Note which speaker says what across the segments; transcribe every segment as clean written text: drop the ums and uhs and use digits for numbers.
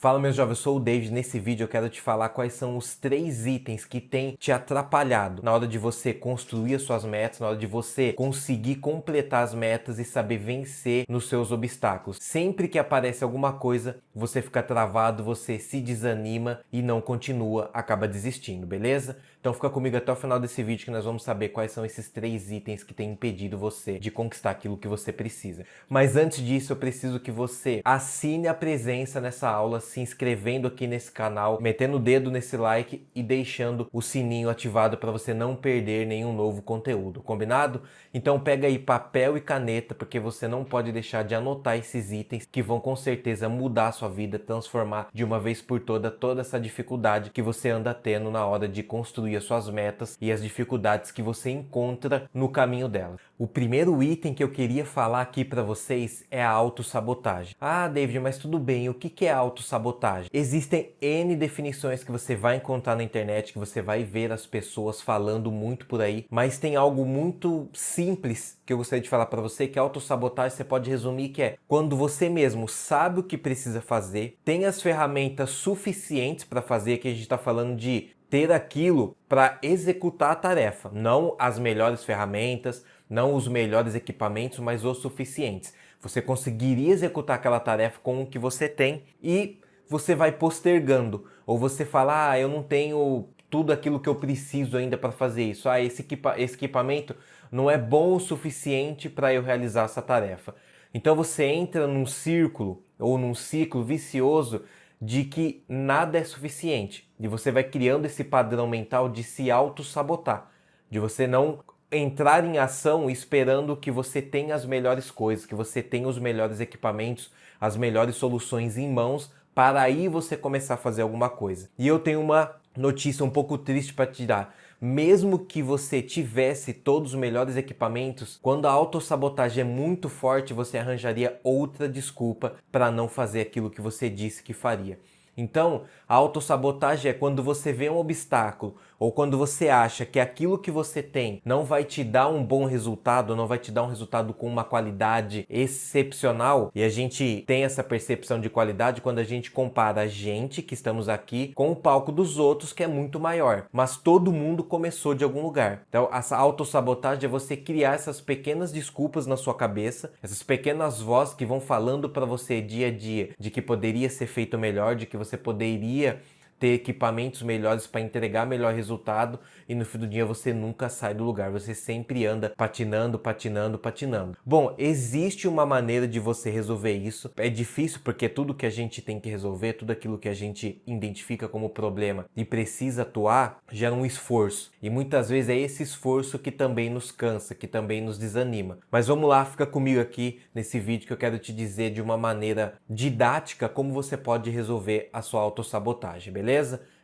Speaker 1: Fala, meus jovens, eu sou o David. Nesse vídeo eu quero te falar quais são os 3 itens que têm te atrapalhado na hora de você construir as suas metas, na hora de você conseguir completar as metas e saber vencer nos seus obstáculos. Sempre que aparece alguma coisa, você fica travado, você se desanima e não continua, acaba desistindo, beleza? Então fica comigo até o final desse vídeo que nós vamos saber quais são esses 3 itens que têm impedido você de conquistar aquilo que você precisa. Mas antes disso, eu preciso que você assine a presença nessa aula, se inscrevendo aqui nesse canal, metendo o dedo nesse like e deixando o sininho ativado para você não perder nenhum novo conteúdo, combinado? Então pega aí papel e caneta, porque você não pode deixar de anotar esses itens que vão com certeza mudar a sua vida, transformar de uma vez por toda essa dificuldade que você anda tendo na hora de construir as suas metas e as dificuldades que você encontra no caminho delas. O primeiro item que eu queria falar aqui para vocês é a autossabotagem. Ah, David, mas tudo bem, o que é autossabotagem? Existem N definições que você vai encontrar na internet, que você vai ver as pessoas falando muito por aí, mas tem algo muito simples que eu gostaria de falar para você, que a autossabotagem você pode resumir que é quando você mesmo sabe o que precisa fazer, tem as ferramentas suficientes para fazer, que a gente está falando de ter aquilo para executar a tarefa, não as melhores ferramentas, não os melhores equipamentos, mas os suficientes. Você conseguiria executar aquela tarefa com o que você tem e você vai postergando. Ou você fala, eu não tenho tudo aquilo que eu preciso ainda para fazer isso. Esse equipamento não é bom o suficiente para eu realizar essa tarefa. Então você entra num círculo ou num ciclo vicioso de que nada é suficiente. E você vai criando esse padrão mental de se auto-sabotar, de você não entrar em ação esperando que você tenha as melhores coisas, que você tenha os melhores equipamentos, as melhores soluções em mãos, para aí você começar a fazer alguma coisa. E eu tenho uma notícia um pouco triste para te dar. Mesmo que você tivesse todos os melhores equipamentos, quando a autossabotagem é muito forte, você arranjaria outra desculpa para não fazer aquilo que você disse que faria. Então, a autossabotagem é quando você vê um obstáculo ou quando você acha que aquilo que você tem não vai te dar um bom resultado, não vai te dar um resultado com uma qualidade excepcional, e a gente tem essa percepção de qualidade quando a gente compara a gente que estamos aqui com o palco dos outros, que é muito maior. Mas todo mundo começou de algum lugar. Então, essa autossabotagem é você criar essas pequenas desculpas na sua cabeça, essas pequenas vozes que vão falando para você dia a dia de que poderia ser feito melhor, de que você poderia ter equipamentos melhores para entregar melhor resultado, e no fim do dia você nunca sai do lugar, você sempre anda patinando, patinando, patinando. Bom, existe uma maneira de você resolver isso. É difícil porque tudo que a gente tem que resolver, tudo aquilo que a gente identifica como problema e precisa atuar, gera um esforço. E muitas vezes é esse esforço que também nos cansa, que também nos desanima. Mas vamos lá, fica comigo aqui nesse vídeo que eu quero te dizer de uma maneira didática como você pode resolver a sua autossabotagem, beleza?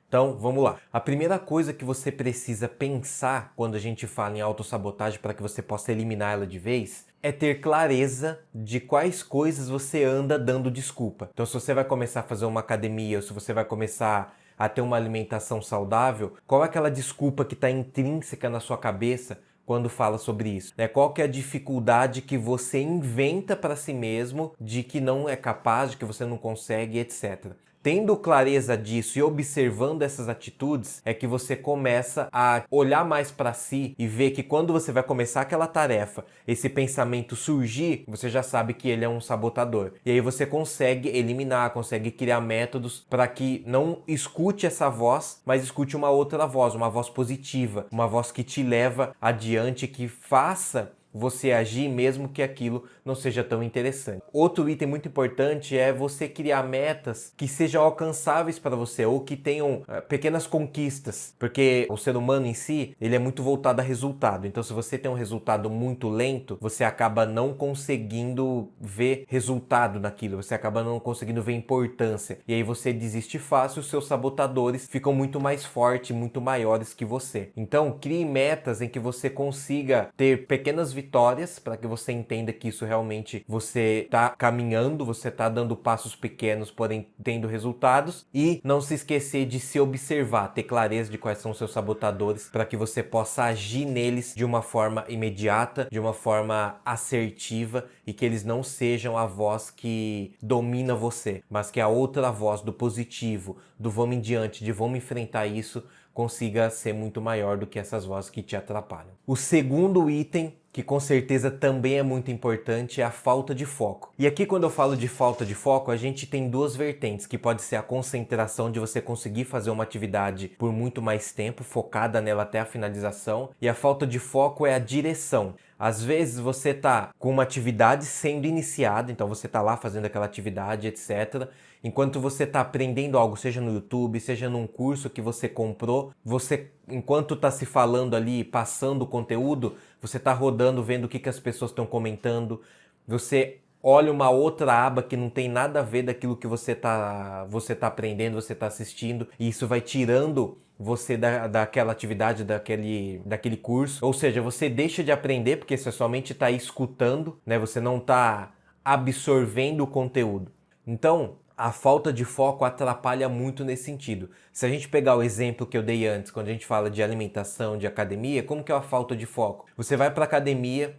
Speaker 1: Então, vamos lá. A primeira coisa que você precisa pensar quando a gente fala em autossabotagem para que você possa eliminar ela de vez é ter clareza de quais coisas você anda dando desculpa. Então, se você vai começar a fazer uma academia ou se você vai começar a ter uma alimentação saudável, qual é aquela desculpa que está intrínseca na sua cabeça quando fala sobre isso? Qual que é a dificuldade que você inventa para si mesmo de que não é capaz, de que você não consegue, etc. Tendo clareza disso e observando essas atitudes, é que você começa a olhar mais para si e ver que quando você vai começar aquela tarefa, esse pensamento surgir, você já sabe que ele é um sabotador. E aí você consegue eliminar, consegue criar métodos para que não escute essa voz, mas escute uma outra voz, uma voz positiva, uma voz que te leva adiante, que faça você agir mesmo que aquilo não seja tão interessante. Outro item muito importante é você criar metas que sejam alcançáveis para você ou que tenham pequenas conquistas, porque o ser humano em si, ele é muito voltado a resultado. Então, se você tem um resultado muito lento, você acaba não conseguindo ver resultado naquilo, você acaba não conseguindo ver importância. E aí você desiste fácil, os seus sabotadores ficam muito mais fortes, muito maiores que você. Então, crie metas em que você consiga ter pequenas vitórias vitórias, para que você entenda que isso realmente você está caminhando, você está dando passos pequenos, porém tendo resultados. E não se esquecer de se observar, ter clareza de quais são os seus sabotadores, para que você possa agir neles de uma forma imediata, de uma forma assertiva, e que eles não sejam a voz que domina você, mas que a outra voz do positivo, do vamos em diante, de vamos enfrentar isso, consiga ser muito maior do que essas vozes que te atrapalham. O segundo item, que com certeza também é muito importante, é a falta de foco. E aqui, quando eu falo de falta de foco, a gente tem duas vertentes, que pode ser a concentração, de você conseguir fazer uma atividade por muito mais tempo, focada nela até a finalização, e a falta de foco é a direção. Às vezes você tá com uma atividade sendo iniciada, então você tá lá fazendo aquela atividade, etc. Enquanto você está aprendendo algo, seja no YouTube, seja num curso que você comprou, você, enquanto está se falando ali, passando o conteúdo, você está rodando, vendo o que as pessoas estão comentando, você olha uma outra aba que não tem nada a ver daquilo que você tá aprendendo, você está assistindo, e isso vai tirando você daquela atividade, daquele curso. Ou seja, você deixa de aprender porque você somente está escutando, né? Você não está absorvendo o conteúdo. Então, a falta de foco atrapalha muito nesse sentido. Se a gente pegar o exemplo que eu dei antes, quando a gente fala de alimentação, de academia, como que é a falta de foco? Você vai para a academia,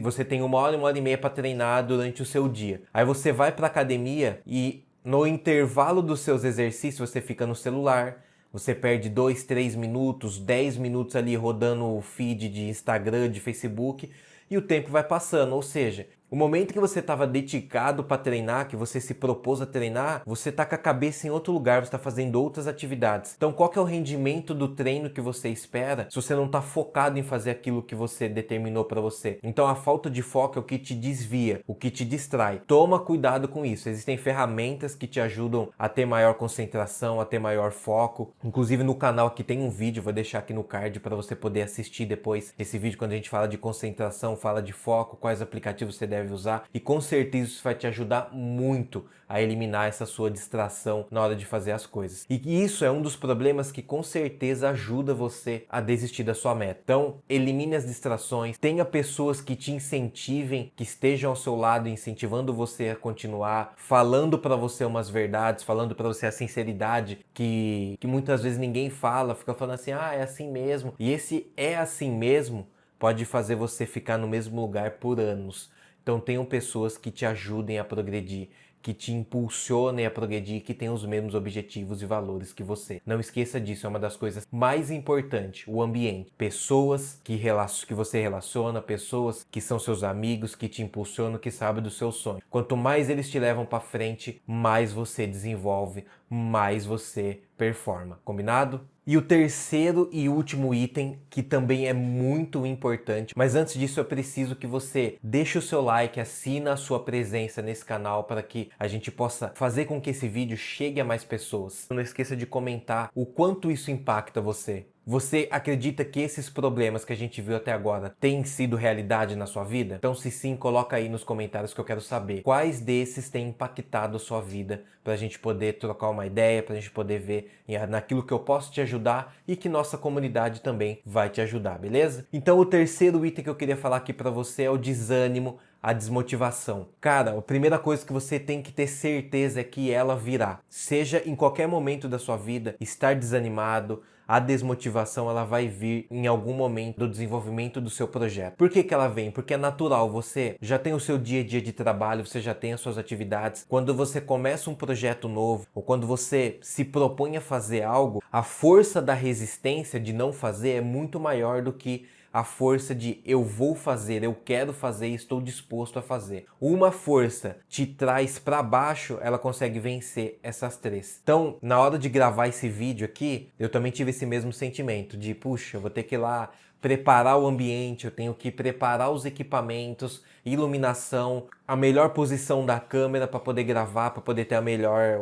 Speaker 1: você tem 1 e meia para treinar durante o seu dia. Aí você vai para a academia e no intervalo dos seus exercícios você fica no celular, você perde 2, 3 minutos, 10 minutos ali rodando o feed de Instagram, de Facebook, e o tempo vai passando. Ou seja, o momento que você estava dedicado para treinar, que você se propôs a treinar, você está com a cabeça em outro lugar, você está fazendo outras atividades. Então qual que é o rendimento do treino que você espera se você não está focado em fazer aquilo que você determinou para você? Então a falta de foco é o que te desvia, o que te distrai. Toma cuidado com isso. Existem ferramentas que te ajudam a ter maior concentração, a ter maior foco. Inclusive no canal aqui tem um vídeo, vou deixar aqui no card para você poder assistir depois esse vídeo, quando a gente fala de concentração, fala de foco, quais aplicativos você deve usar, e com certeza isso vai te ajudar muito a eliminar essa sua distração na hora de fazer as coisas. E isso é um dos problemas que com certeza ajuda você a desistir da sua meta. Então, elimine as distrações, tenha pessoas que te incentivem, que estejam ao seu lado, incentivando você a continuar, falando para você umas verdades, falando para você a sinceridade que muitas vezes ninguém fala, fica falando assim, é assim mesmo. E esse é assim mesmo pode fazer você ficar no mesmo lugar por anos. Então tenham pessoas que te ajudem a progredir, que te impulsionem a progredir, que tenham os mesmos objetivos e valores que você. Não esqueça disso, é uma das coisas mais importantes, o ambiente. Pessoas que você relaciona, pessoas que são seus amigos, que te impulsionam, que sabem do seu sonho. Quanto mais eles te levam para frente, mais você desenvolve, mais você performa. Combinado? E o terceiro e último item, que também é muito importante, mas antes disso eu preciso que você deixe o seu like, assina a sua presença nesse canal para que a gente possa fazer com que esse vídeo chegue a mais pessoas. Não esqueça de comentar o quanto isso impacta você. Você acredita que esses problemas que a gente viu até agora têm sido realidade na sua vida? Então, se sim, coloca aí nos comentários que eu quero saber quais desses têm impactado a sua vida, para a gente poder trocar uma ideia, para a gente poder ver naquilo que eu posso te ajudar e que nossa comunidade também vai te ajudar, beleza? Então, o terceiro item que eu queria falar aqui para você é o desânimo, a desmotivação. Cara, a primeira coisa que você tem que ter certeza é que ela virá. Seja em qualquer momento da sua vida, estar desanimado, a desmotivação ela vai vir em algum momento do desenvolvimento do seu projeto. Por que ela vem? Porque é natural, você já tem o seu dia a dia de trabalho, você já tem as suas atividades. Quando você começa um projeto novo, ou quando você se propõe a fazer algo, a força da resistência de não fazer é muito maior do que a força de eu vou fazer, eu quero fazer e estou disposto a fazer. Uma força te traz para baixo, ela consegue vencer essas três. Então, na hora de gravar esse vídeo aqui, eu também tive esse mesmo sentimento de, puxa, eu vou ter que ir lá preparar o ambiente, eu tenho que preparar os equipamentos, iluminação, a melhor posição da câmera para poder gravar, para poder ter o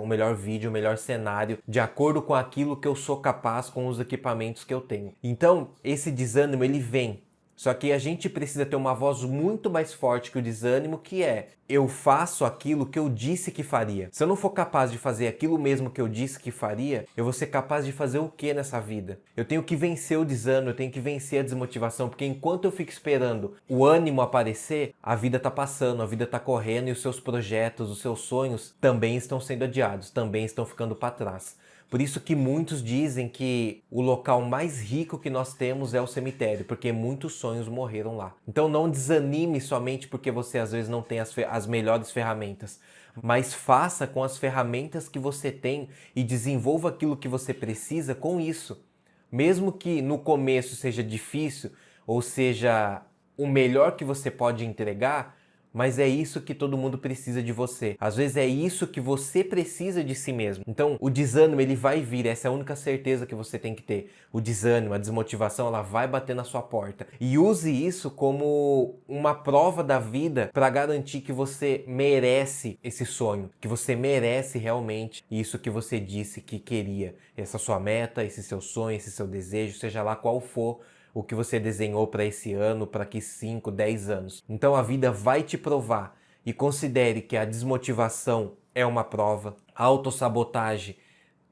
Speaker 1: melhor vídeo, o melhor cenário, de acordo com aquilo que eu sou capaz com os equipamentos que eu tenho. Então, esse desânimo, ele vem. Só que a gente precisa ter uma voz muito mais forte que o desânimo, que é, eu faço aquilo que eu disse que faria. Se eu não for capaz de fazer aquilo mesmo que eu disse que faria, eu vou ser capaz de fazer o que nessa vida? Eu tenho que vencer o desânimo, eu tenho que vencer a desmotivação, porque enquanto eu fico esperando o ânimo aparecer, a vida tá passando, a vida tá correndo e os seus projetos, os seus sonhos também estão sendo adiados, também estão ficando para trás. Por isso que muitos dizem que o local mais rico que nós temos é o cemitério, porque muitos sonhos morreram lá. Então não desanime somente porque você às vezes não tem as melhores ferramentas, mas faça com as ferramentas que você tem e desenvolva aquilo que você precisa com isso. Mesmo que no começo seja difícil ou seja o melhor que você pode entregar, mas é isso que todo mundo precisa de você. Às vezes é isso que você precisa de si mesmo. Então, o desânimo, ele vai vir. Essa é a única certeza que você tem que ter. O desânimo, a desmotivação, ela vai bater na sua porta. E use isso como uma prova da vida para garantir que você merece esse sonho, que você merece realmente isso que você disse que queria. Essa sua meta, esse seu sonho, esse seu desejo, seja lá qual for o que você desenhou para esse ano, para que 5, 10 anos. Então a vida vai te provar e considere que a desmotivação é uma prova, a autossabotagem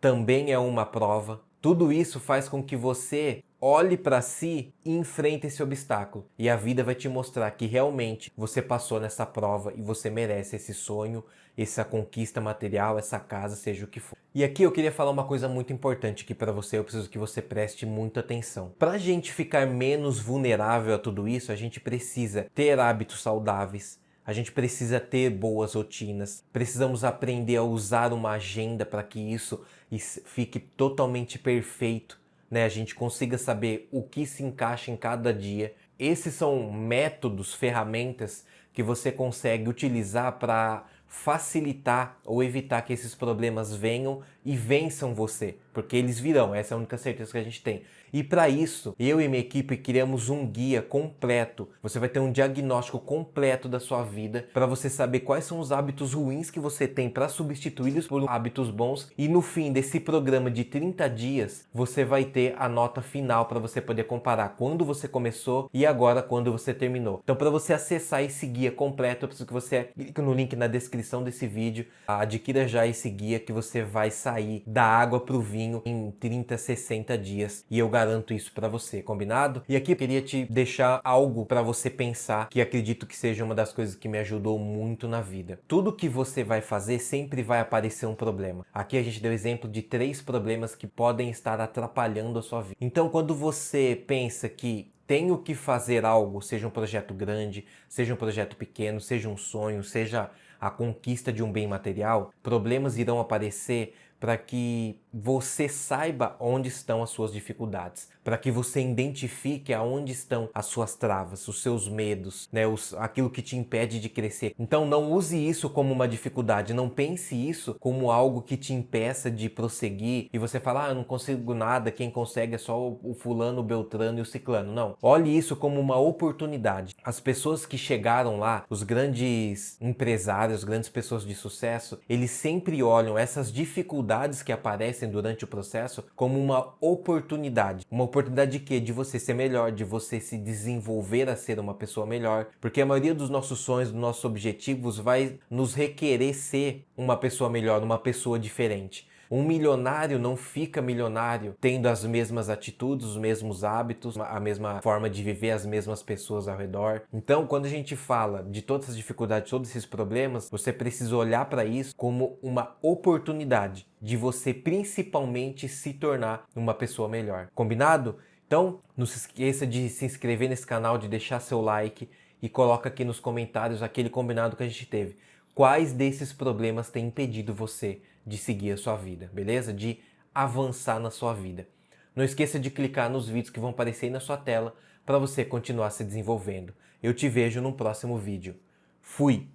Speaker 1: também é uma prova. Tudo isso faz com que você olhe para si e enfrente esse obstáculo. E a vida vai te mostrar que realmente você passou nessa prova e você merece esse sonho, essa conquista material, essa casa, seja o que for. E aqui eu queria falar uma coisa muito importante aqui para você, eu preciso que você preste muita atenção. Para a gente ficar menos vulnerável a tudo isso, a gente precisa ter hábitos saudáveis, a gente precisa ter boas rotinas, precisamos aprender a usar uma agenda para que isso fique totalmente perfeito, né? A gente consiga saber o que se encaixa em cada dia. Esses são métodos, ferramentas que você consegue utilizar para facilitar ou evitar que esses problemas venham e vençam você, porque eles virão, essa é a única certeza que a gente tem. E para isso, eu e minha equipe criamos um guia completo. Você vai ter um diagnóstico completo da sua vida para você saber quais são os hábitos ruins que você tem para substituí-los por hábitos bons. E no fim desse programa de 30 dias, você vai ter a nota final para você poder comparar quando você começou e agora quando você terminou. Então, para você acessar esse guia completo, eu preciso que você clique no link na descrição desse vídeo, adquira já esse guia que você vai sair da água para o vinho em 30, 60 dias. E eu garanto isso para você, combinado? E aqui eu queria te deixar algo para você pensar, que acredito que seja uma das coisas que me ajudou muito na vida. Tudo que você vai fazer sempre vai aparecer um problema. Aqui a gente deu exemplo de 3 problemas que podem estar atrapalhando a sua vida. Então, quando você pensa que tenho que fazer algo, seja um projeto grande, seja um projeto pequeno, seja um sonho, seja a conquista de um bem material, problemas irão aparecer para que você saiba onde estão as suas dificuldades, para que você identifique aonde estão as suas travas, os seus medos, né, aquilo que te impede de crescer. Então não use isso como uma dificuldade, não pense isso como algo que te impeça de prosseguir e você fala, eu não consigo nada, quem consegue é só o fulano, o beltrano e o ciclano. Não, olhe isso como uma oportunidade. As pessoas que chegaram lá, os grandes empresários, as grandes pessoas de sucesso, eles sempre olham essas dificuldades que aparecem durante o processo como uma oportunidade. Uma oportunidade de quê? De você ser melhor, de você se desenvolver a ser uma pessoa melhor. Porque a maioria dos nossos sonhos, dos nossos objetivos vai nos requerer ser uma pessoa melhor, uma pessoa diferente. Um milionário não fica milionário tendo as mesmas atitudes, os mesmos hábitos, a mesma forma de viver, as mesmas pessoas ao redor. Então, quando a gente fala de todas as dificuldades, todos esses problemas, você precisa olhar para isso como uma oportunidade de você principalmente se tornar uma pessoa melhor. Combinado? Então, não se esqueça de se inscrever nesse canal, de deixar seu like e coloca aqui nos comentários aquele combinado que a gente teve. Quais desses problemas têm impedido você de seguir a sua vida, beleza? De avançar na sua vida. Não esqueça de clicar nos vídeos que vão aparecer aí na sua tela para você continuar se desenvolvendo. Eu te vejo no próximo vídeo. Fui!